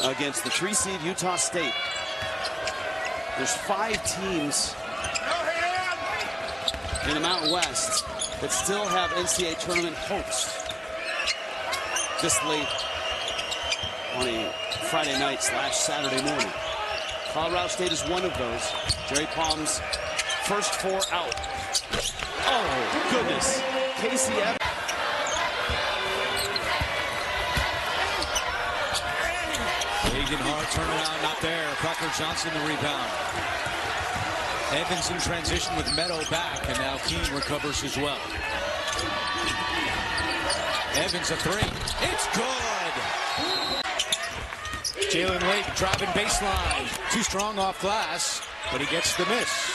against the 3 seed Utah State. There's 5 teams in the Mountain West that still have NCAA tournament hopes this late on a Friday night / Saturday morning. Colorado State is one of those. Jerry Palm's first 4 out. Oh, goodness. Casey Evans. Hard turnaround, not there. Parker Johnson the rebound. Evans in transition with Meadow back, and now Kyan recovers as well. Evans a 3. It's good. Jalen Lake driving baseline. Too strong off glass, but he gets the miss.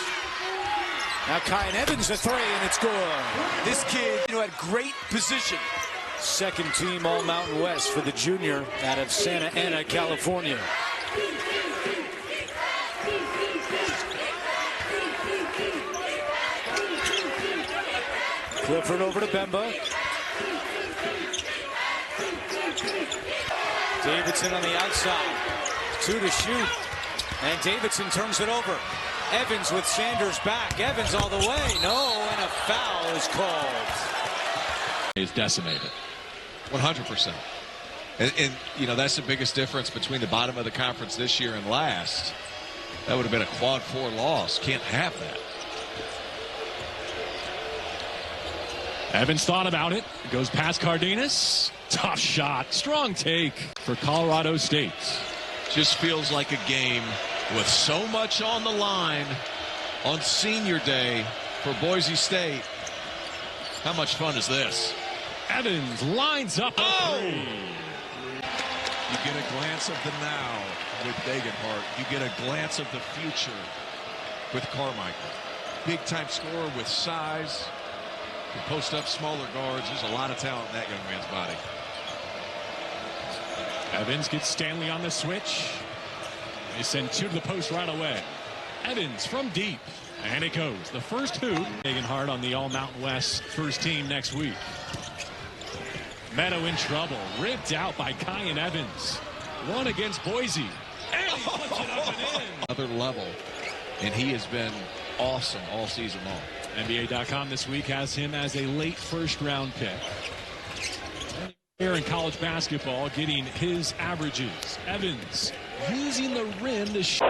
Now Kyan Evans a 3, and it's good. This kid, had great position. Second team All Mountain West for the junior out of Santa Ana, California. Clifford over to Bemba. Davidson on the outside. 2 to shoot. And Davidson turns it over. Evans with Sanders back. Evans all the way. No, and a foul is called. Is decimated. 100%. And that's the biggest difference between the bottom of the conference this year and last. That would have been a quad 4 loss. Can't have that. Evans thought about it. Goes past Cardenas. Tough shot. Strong take for Colorado State. Just feels like a game with so much on the line on senior day for Boise State. How much fun is this? Evans lines up a 3. You get a glance of the now with Degenhart. You get a glance of the future with Carmichael. Big-time scorer with size. Can post up smaller guards. There's a lot of talent in that young man's body. Evans gets Stanley on the switch. They send 2 to the post right away. Evans from deep. And it goes. The first hoop. Degenhart on the All Mountain West first team next week. Meadow in trouble. Ripped out by Kyan Evans. 1 against Boise. And he puts it up and in. Another level. And he has been awesome all season long. NBA.com this week has him as a late first-round pick. Here in college basketball, getting his averages. Evans using the rim to shoot.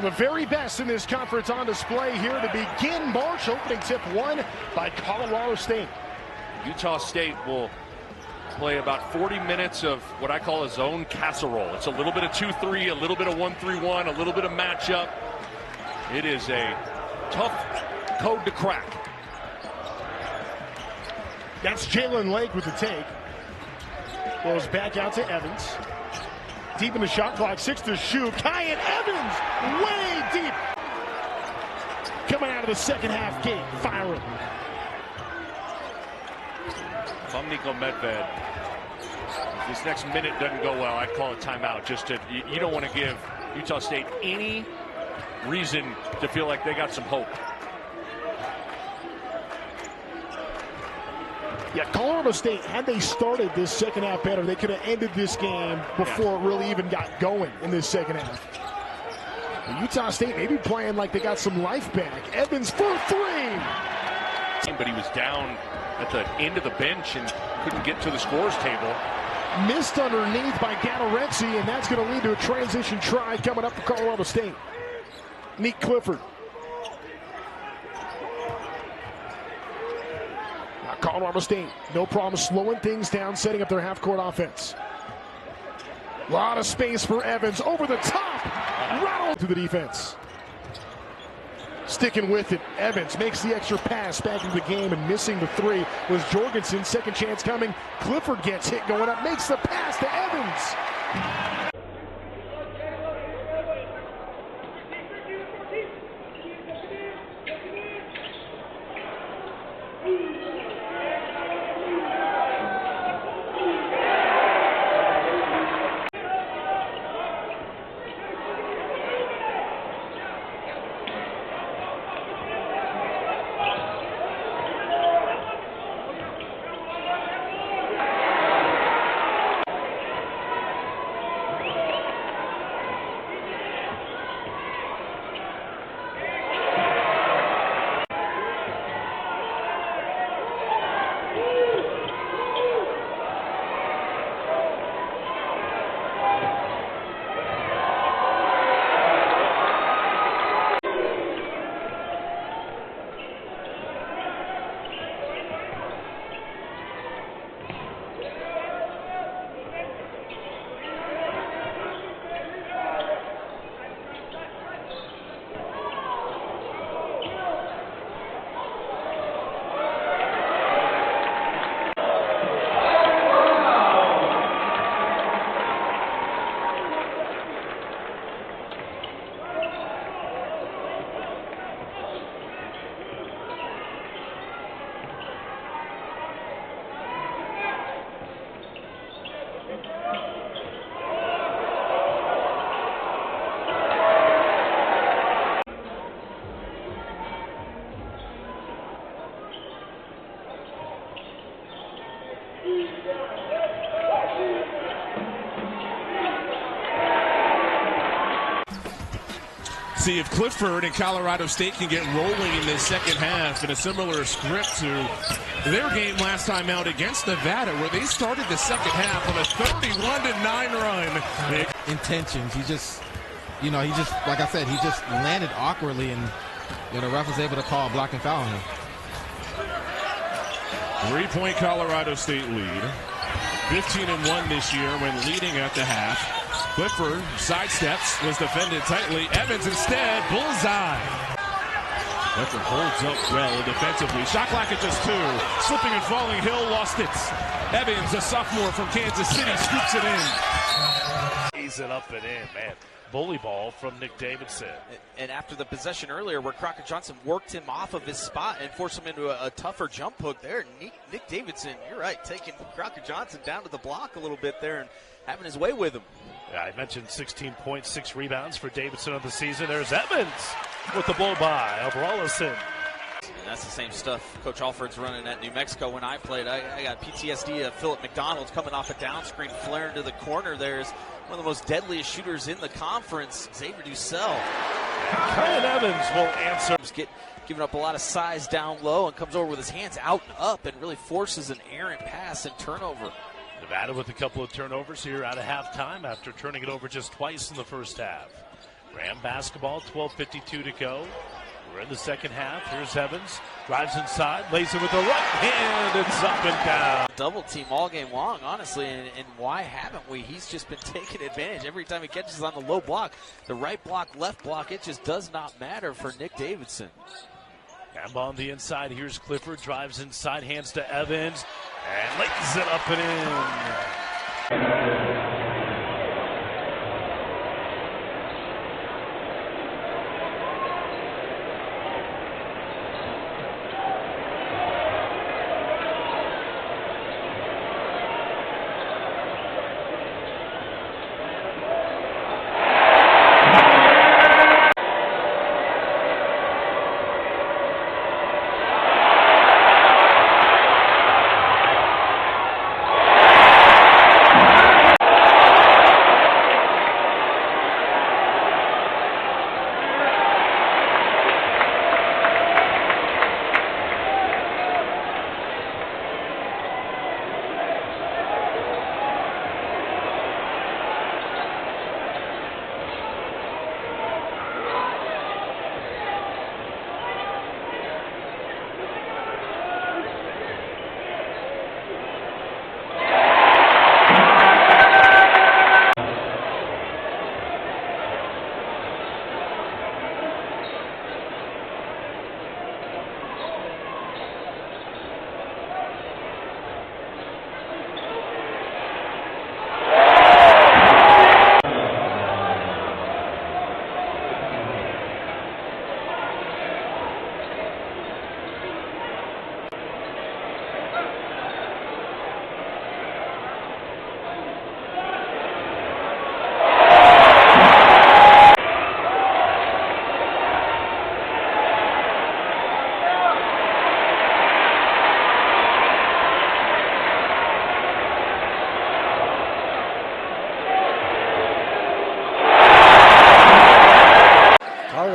The very best in this conference on display here to begin March. Opening tip 1 by Colorado State. Utah State will play about 40 minutes of what I call a zone casserole. It's a little bit of 2-3, a little bit of 1-3-1, a little bit of matchup. It is a tough code to crack. That's Jalen Lake with the take. Goes back out to Evans. Deep in the shot clock, 6 to shoot. Kyan Evans, way deep. Coming out of the second half gate, firing. If I'm Nico Medved, if this next minute doesn't go well, I'd call a timeout. You don't want to give Utah State any reason to feel like they got some hope. Yeah, Colorado State, had they started this second half better, they could have ended this game before it really even got going in this second half. And Utah State maybe playing like they got some life back. Evans for three. But he was down at the end of the bench and couldn't get to the scores table. Missed underneath by Gallarexi, and that's going to lead to a transition try coming up for Colorado State. Nick Clifford. Now Colorado State, no problem slowing things down, setting up their half-court offense. A lot of space for Evans, over the top, rattled to the defense. Sticking with it, Evans makes the extra pass back into the game, and missing the three was Jorgensen. Second chance coming. Clifford gets hit going up, makes the pass to Evans. See if Clifford and Colorado State can get rolling in this second half in a similar script to their game last time out against Nevada, where they started the second half on a 31-9 run. Intentions. He just, like I said, he just landed awkwardly, and the ref was able to call a block and foul on him. 3-point Colorado State lead. 15-1 this year when leading at the half. Clifford sidesteps, was defended tightly. Evans instead, bullseye. Clifford holds up well defensively. Shot clock at just 2. Slipping and falling, Hill lost it. Evans, a sophomore from Kansas City, scoops it in. Ease it up and in, man. Bully ball from Nick Davidson. And after the possession earlier where Crockett Johnson worked him off of his spot and forced him into a tougher jump hook there, Nick Davidson, you're right, taking Crockett Johnson down to the block a little bit there and having his way with him. Yeah, I mentioned 16 points, 6 rebounds for Davidson on the season. There's Evans with the blow by of Rollison. And that's the same stuff Coach Alford's running at New Mexico. When I played, I got PTSD of Philip McDonald coming off a down screen, flaring to the corner. There's one of the most deadliest shooters in the conference, Xavier Dussel. Kyan Evans will answer. Giving up a lot of size down low and comes over with his hands out and up and really forces an errant pass and turnover. Nevada with a couple of turnovers here out of halftime after turning it over just twice in the first half. Graham basketball, 12:52 to go. We're in the second half. Here's Evans. Drives inside, lays it with the right hand. It's up and down. Double team all game long, honestly, and why haven't we? He's just been taking advantage. Every time he catches on the low block, the right block, left block, it just does not matter for Nick Davidson. And on the inside, here's Clifford. Drives inside, hands to Evans, and lays it up and in.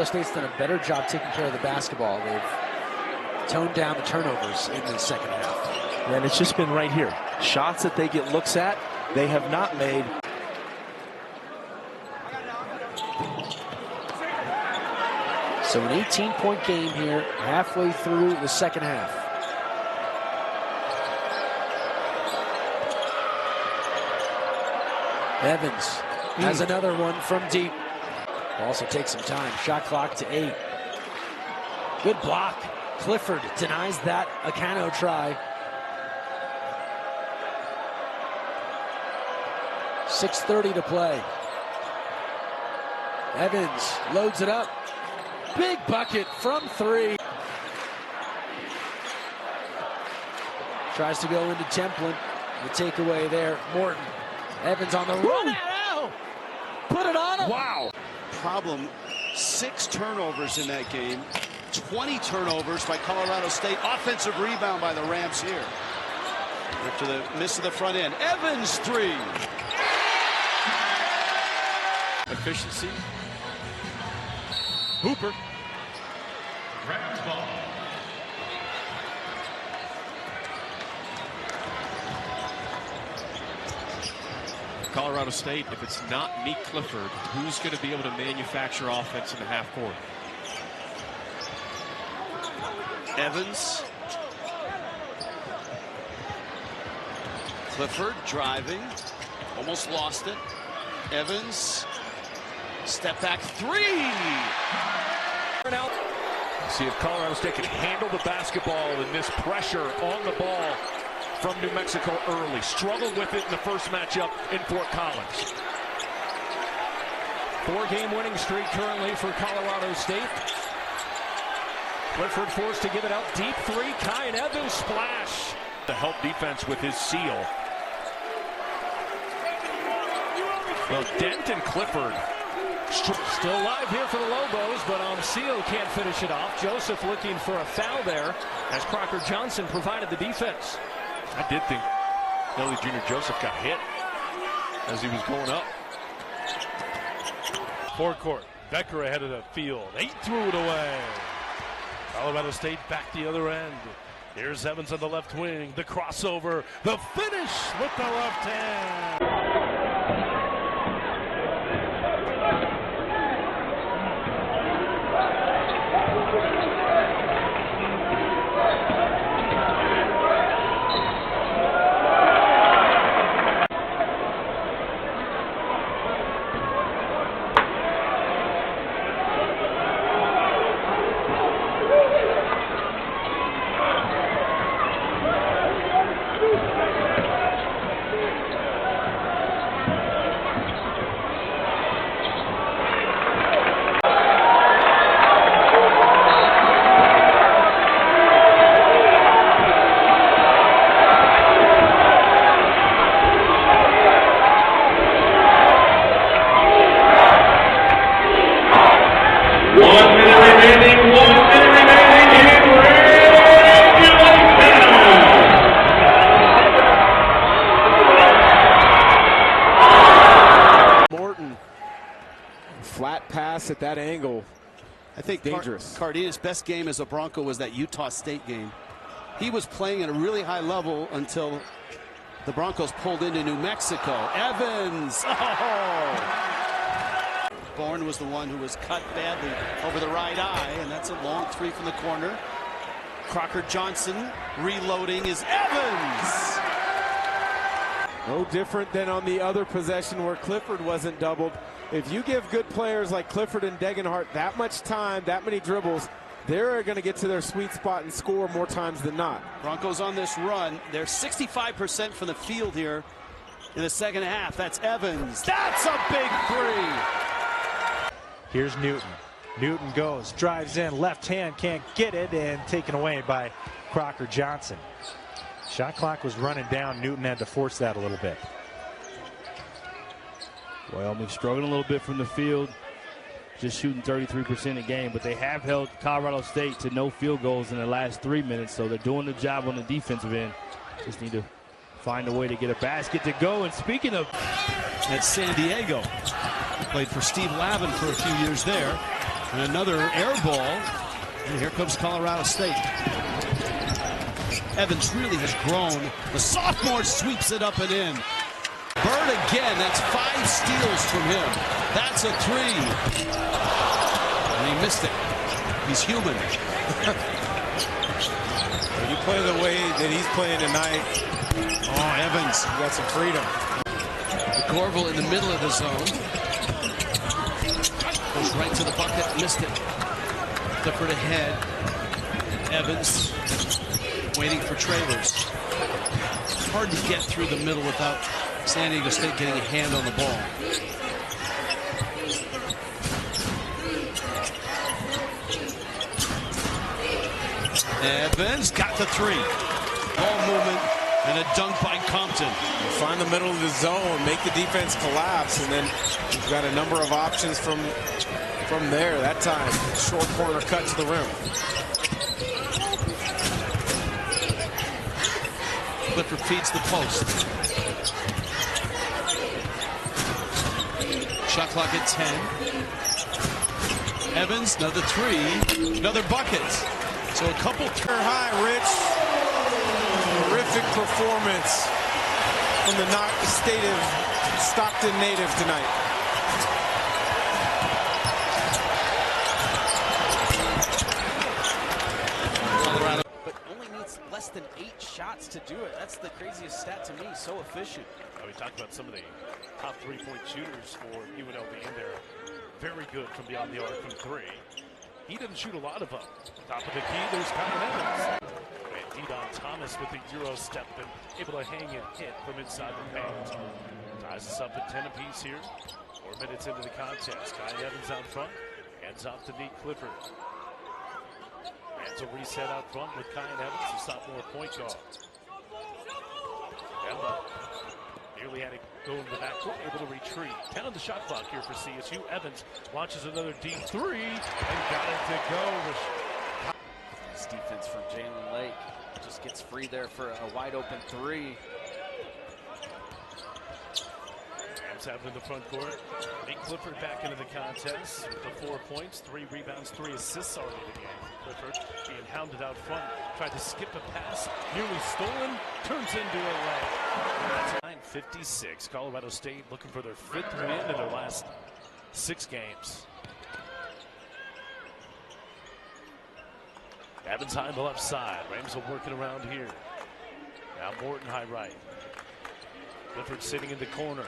Colorado State's done a better job taking care of the basketball. They've toned down the turnovers in the second half. And it's just been right here. Shots that they get looks at, they have not made. So an 18-point game here, halfway through the second half. Evans has another one from deep. Also takes some time. Shot clock to 8. Good block. Clifford denies that Acano try. 6:30 to play. Evans loads it up. Big bucket from 3. Tries to go into Templin. The takeaway there. Morton. Evans on the run out. Put it on him. Wow. Problem, 6 turnovers in that game. 20 turnovers by Colorado State. Offensive rebound by the Rams here. After the miss of the front end. Evans 3. Efficiency. Hooper. Rams ball. Colorado State, if it's not Meek Clifford, who's going to be able to manufacture offense in the half court? Evans. Clifford driving. Almost lost it. Evans. Step back 3. See if Colorado State can handle the basketball in this pressure on the ball from New Mexico early. Struggled with it in the first matchup in Fort Collins. 4-game winning streak currently for Colorado State. Clifford forced to give it out deep 3. Kyan Evans splash. To help defense with his seal. Well, Dent and Clifford. Still live here for the Lobos, but Seal can't finish it off. Joseph looking for a foul there as Crocker Johnson provided the defense. I did think Nelly Jr. Joseph got hit as he was going up. Forecourt. Becker ahead of the field. He threw it away. Colorado State back the other end. Here's Evans on the left wing. The crossover. The finish with the left hand. Flat pass at that angle. I think dangerous. Cardina's best game as a Bronco was that Utah State game. He was playing at a really high level until the Broncos pulled into New Mexico. Evans. Oh! Bourne was the one who was cut badly over the right eye, and that's a long 3 from the corner. Crocker Johnson reloading is Evans. No different than on the other possession where Clifford wasn't doubled. If you give good players like Clifford and Degenhart that much time, that many dribbles, they're going to get to their sweet spot and score more times than not. Broncos on this run. They're 65% from the field here in the second half. That's Evans. That's a big 3. Here's Newton. Newton goes, drives in, left hand, can't get it, and taken away by Crocker Johnson. Shot clock was running down. Newton had to force that a little bit. Wyoming struggling a little bit from the field, just shooting 33% a game, but they have held Colorado State to no field goals in the last 3 minutes, so they're doing the job on the defensive end. Just need to find a way to get a basket to go. And speaking of, at San Diego, played for Steve Lavin for a few years there. And another air ball. And here comes Colorado State. Evans really has grown. The sophomore sweeps it up and in. Bird again. That's 5 steals from him. That's a 3. And he missed it. He's human. When you play the way that he's playing tonight, oh, Evans. You got some freedom. McCorville in the middle of the zone. Goes right to the bucket. Missed it. Clifford ahead. Evans waiting for trailers. It's hard to get through the middle without San Diego State getting a hand on the ball. Evans got the 3. Ball movement and a dunk by Compton. Find the middle of the zone, make the defense collapse, and then you've got a number of options from there. That time, short corner cut to the rim. Clifford feeds the post. Shot clock at 10. Evans, another 3, another bucket. So a couple high, Rich. Terrific performance from the state of Stockton native tonight. Colorado, but only needs less than 8 shots to do it. That's the craziest stat to me. So efficient. We talked about some of the top 3-point shooters for UNLV in there. Very good from beyond the arc from 3. He didn't shoot a lot of them. Top of the key, there's Kyan Evans. And Didon Thomas with the Euro step and able to hang and hit from inside the paint. Ties us up at 10 apiece here. 4 minutes into the contest. Kyan Evans out front. Hands off to Nate Clifford. Hands a reset out front with Kyan Evans, the sophomore point guard. Emma nearly had to go into the backcourt, able to retreat. 10 on the shot clock here for CSU. Evans launches another deep 3 and got it to go. Nice defense from Jalen Lake. Just gets free there for a wide open 3. Rams have it in the front court. Nate Clifford back into the contest with the 4 points, 3 rebounds, 3 assists already in the game. Clifford being hounded out front, tried to skip a pass, nearly stolen, turns into a lay. That's 9:56. Colorado State looking for their 5th win in their last 6 games. Evans high on the left side. Rams are working around here. Now Morton high right. Clifford sitting in the corner.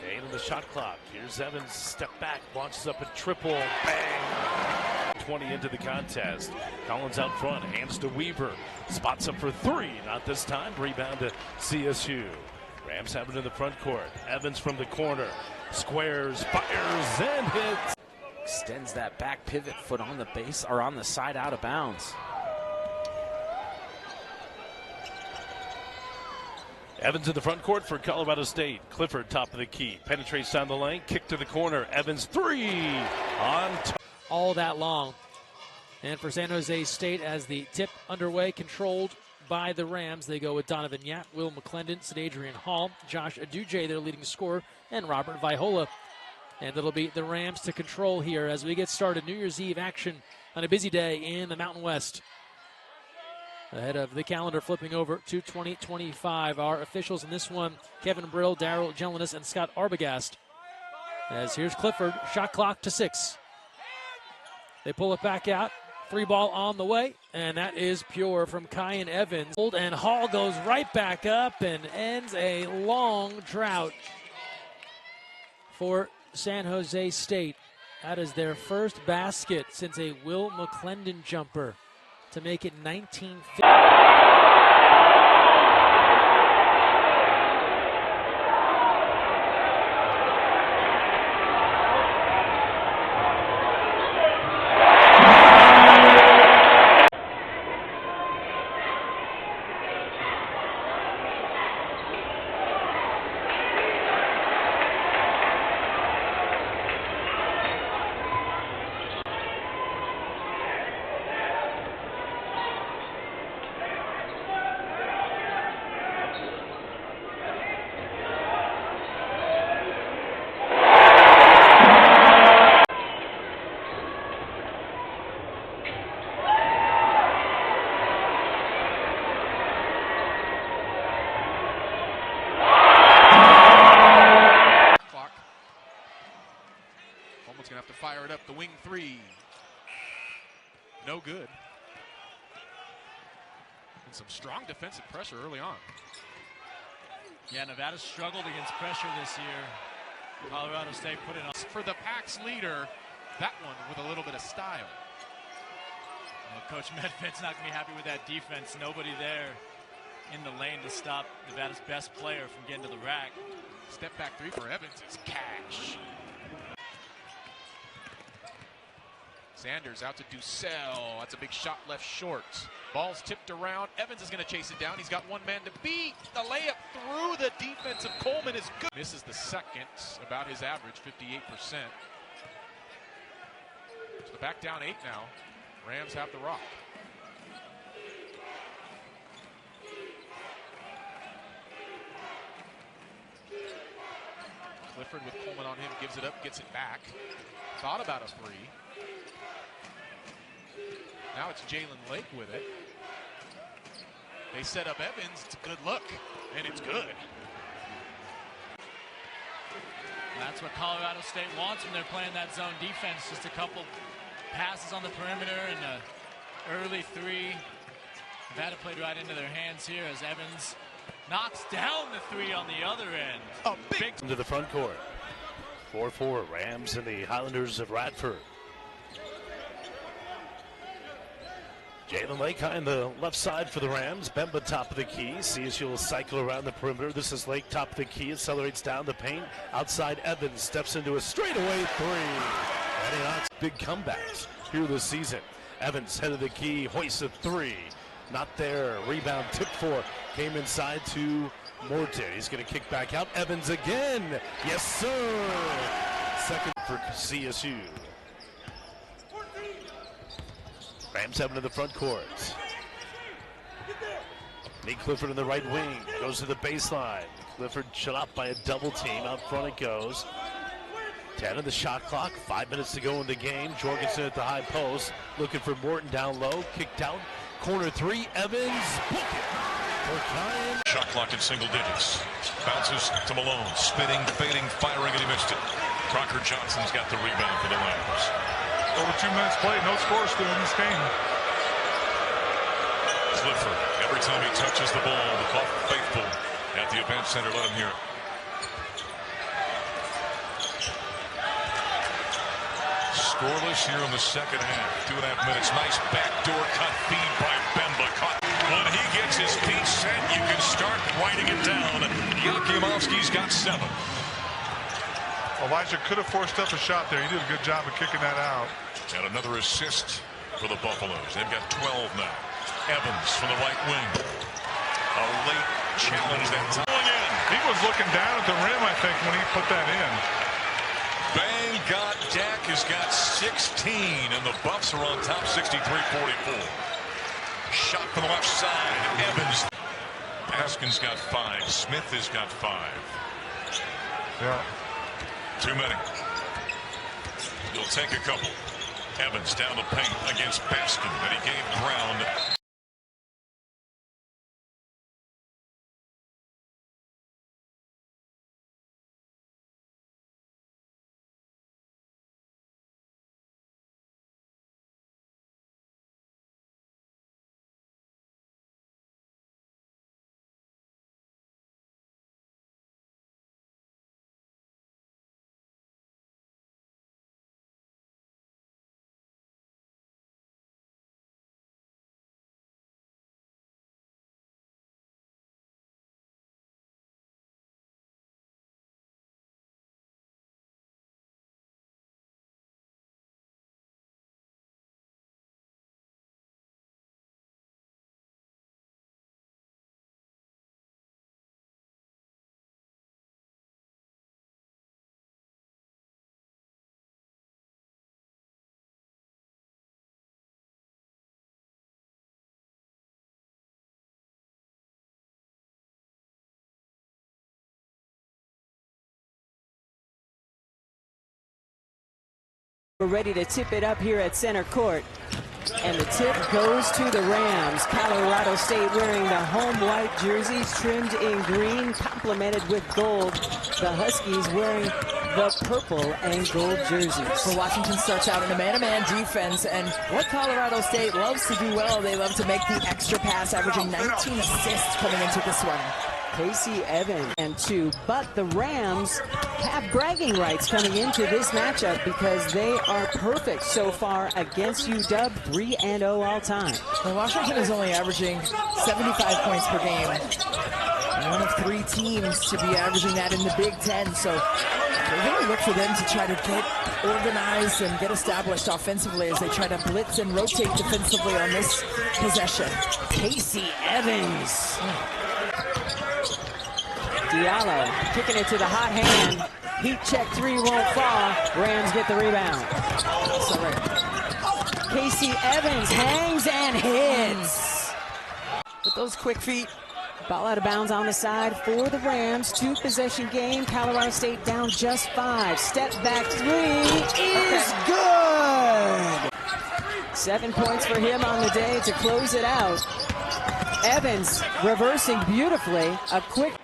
8 on the shot clock. Here's Evans, step back, launches up a triple, bang! 20 into the contest. Collins out front, hands to Weaver. Spots up for 3, not this time. Rebound to CSU. Rams have it in the front court. Evans from the corner. Squares, fires, and hits. Extends that back pivot foot on the base, or on the side out of bounds. Evans in the front court for Colorado State. Clifford top of the key. Penetrates down the lane. Kick to the corner. Evans 3 on top. All that long. And for San Jose State, as the tip underway, controlled by the Rams, they go with Donovan Yap, Will McClendon, Adrian Hall, Josh Aduje, their leading scorer, and Robert Vaihola. And it'll be the Rams to control here as we get started. New Year's Eve action on a busy day in the Mountain West. Ahead of the calendar flipping over to 2025. Our officials in this one, Kevin Brill, Daryl Jelinas, and Scott Arbogast. As here's Clifford, shot clock to 6. They pull it back out. 3 ball on the way, and that is pure from Kyan Evans. And Hall goes right back up and ends a long drought for San Jose State. That is their first basket since a Will McClendon jumper to make it 19-50. fire it up. The wing three. No good. And some strong defensive pressure early on. Yeah, Nevada struggled against pressure this year. Colorado State put it on. For the Pack's leader, that one with a little bit of style. Well, Coach Medved's not going to be happy with that defense. Nobody there in the lane to stop Nevada's best player from getting to the rack. Step back three for Evans is cash. Sanders out to Ducell. That's a big shot left short. Ball's tipped around. Evans is going to chase it down. He's got one man to beat. The layup through the defense of Coleman is good. Misses the second, about his average, 58%. So the back down 8 now. Rams have the rock. Clifford with Coleman on him, gives it up, gets it back. Thought about a three. Now it's Jalen Lake with it. They set up Evans. It's a good look, and it's good. That's what Colorado State wants when they're playing that zone defense. Just a couple passes on the perimeter and an early three. Nevada played right into their hands here as Evans knocks down the three on the other end. Oh, big into the front court. 4-4 Rams and the Highlanders of Radford. Jalen Lake on the left side for the Rams. Bemba top of the key. CSU will cycle around the perimeter. This is Lake top of the key. Accelerates down the paint. Outside Evans steps into a straightaway three. And he knocks big comebacks here this season. Evans head of the key. Hoists a three. Not there. Rebound tip for. Came inside to Morton. He's going to kick back out. Evans again. Yes, sir. Second for CSU. Rams have into the front court. Nate Clifford in the right wing. Goes to the baseline. Clifford shut up by a double team. Out front it goes. 10 on the shot clock. 5 minutes to go in the game. Jorgensen at the high post. Looking for Morton down low. Kicked out. Corner three. Evans. Book it for Kyan. Shot clock in single digits. Bounces to Malone. Spitting, fading, firing, and he missed it. Crocker Johnson's got the rebound for the Rams. Over 2 minutes played, no score still in this game. Clifford, every time he touches the ball, the call faithful at the event center. Let him hear it. Scoreless here in the second half. 2.5 minutes. Nice backdoor cut feed by Bemba. Caught. When he gets his feet set, you can start writing it down. Yakimovsky's got 7. Elijah could have forced up a shot there. He did a good job of kicking that out. And another assist for the Buffaloes. They've got 12 now. Evans from the right wing. A late challenge that's going in. He was looking down at the rim, I think, when he put that in. Bang got Dak has got 16, and the Buffs are on top 63-44. Shot from the left side. Evans. Haskins got 5. Smith has got 5. Yeah. Too many. He'll take a couple. Evans down the paint against Baskin, and he gave ground. We're ready to tip it up here at center court. And the tip goes to the Rams. Colorado State wearing the home white jerseys trimmed in green, complemented with gold. The Huskies wearing the purple and gold jerseys. Well, Washington starts out in a man-to-man defense, and what Colorado State loves to do well, they love to make the extra pass, averaging 19 assists coming into this one. Casey Evans and 2, but the Rams have bragging rights coming into this matchup because they are perfect so far against UW, 3-0 all time. Well, Washington is only averaging 75 points per game. One of 3 teams to be averaging that in the Big Ten, so we're going to look for them to try to get organized and get established offensively as they try to blitz and rotate defensively on this possession. Casey Evans. Diallo kicking it to the hot hand. Heat check 3 won't fall. Rams get the rebound. Casey Evans hangs and hits. With those quick feet. Ball out of bounds on the side for the Rams. 2-possession game. Colorado State down just 5. Step back 3 is good. 7 points for him on the day to close it out. Evans reversing beautifully. A quick.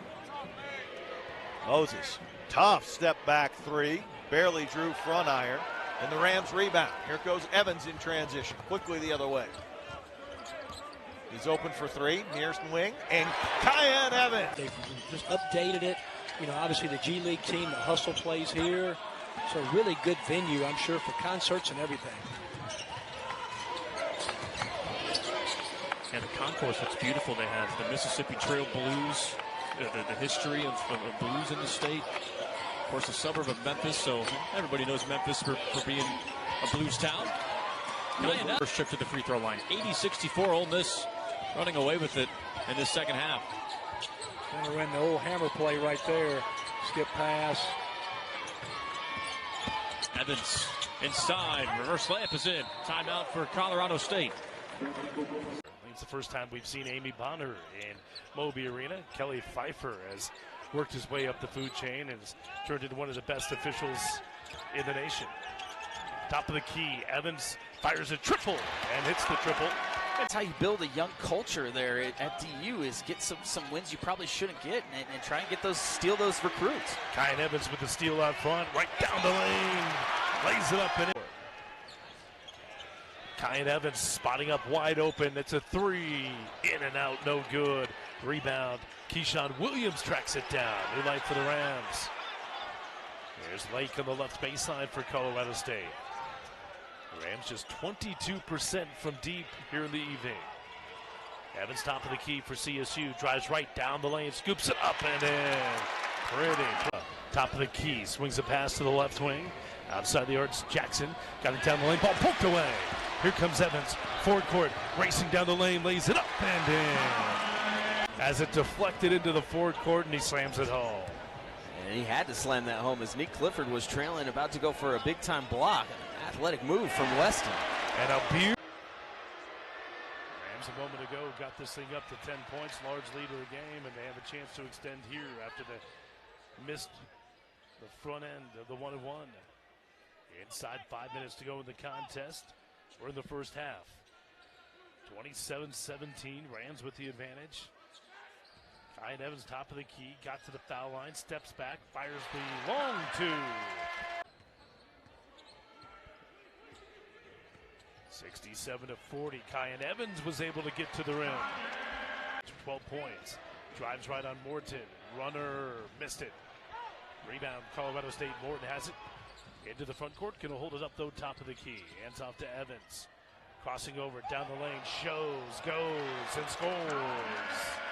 Moses, tough step back 3. Barely drew front iron. And the Rams rebound. Here goes Evans in transition. Quickly the other way. He's open for 3, near wing, and Kyan Evans. They've just updated it. You know, obviously the G League team, the hustle plays here. So really good venue, I'm sure, for concerts and everything. And the concourse looks beautiful. They have the Mississippi Trail Blues, the history of blues in the state. Of course, a suburb of Memphis, so everybody knows Memphis for being a blues town. First trip to the free throw line. 80-64, Ole Miss running away with it in this second half. Gonna win the old hammer play right there. Skip pass. Evans inside. Reverse layup is in. Timeout for Colorado State. It's the first time we've seen Amy Bonner in Moby Arena. Kelly Pfeiffer has worked his way up the food chain and has turned into one of the best officials in the nation. Top of the key, Evans fires a triple and hits the triple. That's how you build a young culture there at DU, is get some wins you probably shouldn't get and try and get those, steal those recruits. Kyan Evans with the steal out front, right down the lane, lays it up and in. Kyan Evans spotting up wide open. It's a 3, in and out, no good. Rebound, Keyshawn Williams tracks it down. New life for the Rams. There's Lake on the left baseline for Colorado State. Rams just 22% from deep here in the evening. Evans top of the key for CSU. Drives right down the lane. Scoops it up and in. Pretty. Top of the key. Swings a pass to the left wing. Outside the arcs, Jackson got it down the lane. Ball poked away. Here comes Evans. Forward court. Racing down the lane. Lays it up and in. As it deflected into the forward court and he slams it home. And he had to slam that home as Nick Clifford was trailing, about to go for a big-time block. Athletic move from Weston. And a beauty. Rams a moment ago got this thing up to 10 points, large lead of the game, and they have a chance to extend here after they missed the front end of the 1-1. Inside 5 minutes to go in the contest. We're in the first half. 27-17, Rams with the advantage. Kyan Evans top of the key, got to the foul line, steps back, fires the long 2. 67-40. Kyan Evans was able to get to the rim. 12 points. Drives right on Morton. Runner missed it. Rebound, Colorado State. Morton has it. Into the front court. Can hold it up though, top of the key. Hands off to Evans. Crossing over, down the lane. Shows, goes, and scores.